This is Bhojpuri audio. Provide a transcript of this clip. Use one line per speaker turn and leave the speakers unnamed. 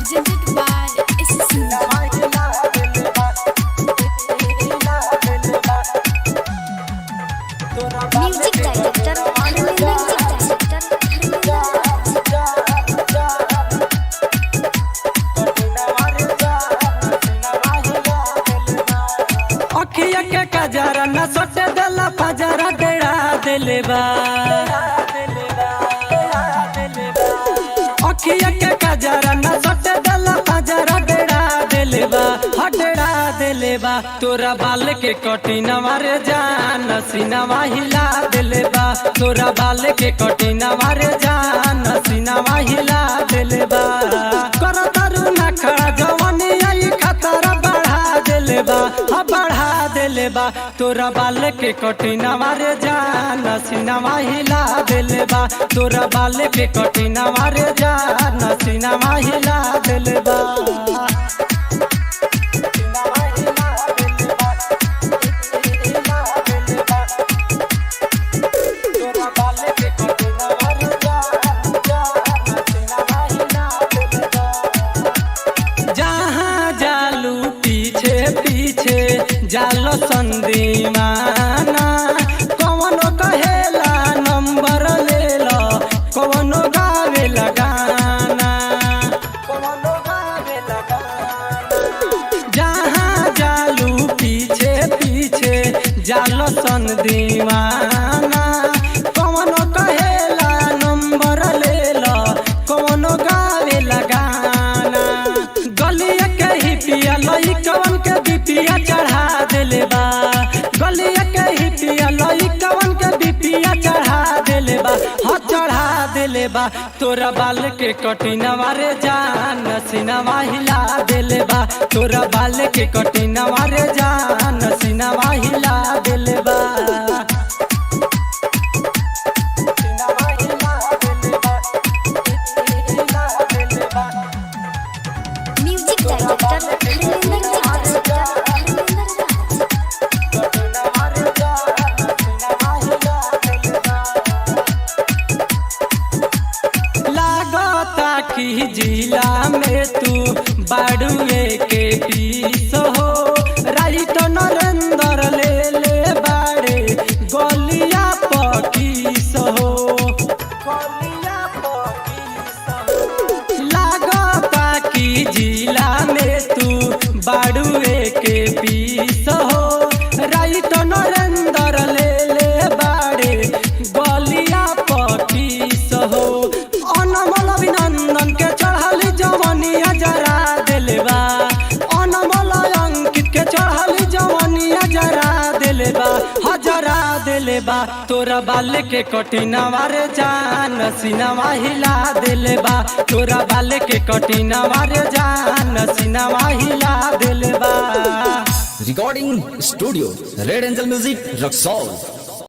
presented by SSC. Music director,
अखिया के कजरा न सोटे दला फजरा डेरा दिले बा अखिया के कजरा न सोटे दला फजरा डेरा दिले बा हटड़ा दिले बा तोरा बाल के कटिना मारे जान सीनावा हिला दिले बा तोरा बाल के कटिना मारे जान सीनावा हिला दिले बा कर तारू ना खड़ा जवानी आई खतरा बढ़ा दिले बा बढ़ा दिले बा तोरा बाल के कटिना मारे जान सीनावा हिला दिले बा तोरा बाल के कटिना मारे जान सीनावा हिला दिले बा जालो संदीवाना कवनो कहेला नंबर ले लो कवनो गावे लगाना जहाँ जालू पीछे पीछे जालो संदीवाना कवनो कहेला नंबर ले लो कवनो गावे लगाना गलिया के ही पिया लई कवन के बिपिया चढ़ा दिले बा गलिया के ही पिया लई कवन के बिपिया चढ़ा दिले बा हाँ चढ़ा दिले बा तोरा बाल के कटिना मारे जान सीनावा हिला दिले बा तोरा बाल के कटिना मारे जान सीनावा हिला दिले बा
music director,
लागता कि जिला में तू बाड़ुए के पीस हो राइट नरेंद्र ले ले बाड़े गलिया पकीस हो लागता कि जिला में तू बाड़ुए के पीस हो राइट नरेंद्र ले ले बाड़े गलिया पकीस हो अनमोल अभिनंदन के चढ़ाली जवानिया जरा दिले बा अनमोल अंकित के चढ़ाली जवानिया जरा दिले बा हजरा दिले बा तोरा बाल के कटिना मारे जान सीनावा हिला दिले बा तोरा बाल के कटिना मारे जान सीनावा हिला दिले बा
Recording Studio Red Angel Music Roxol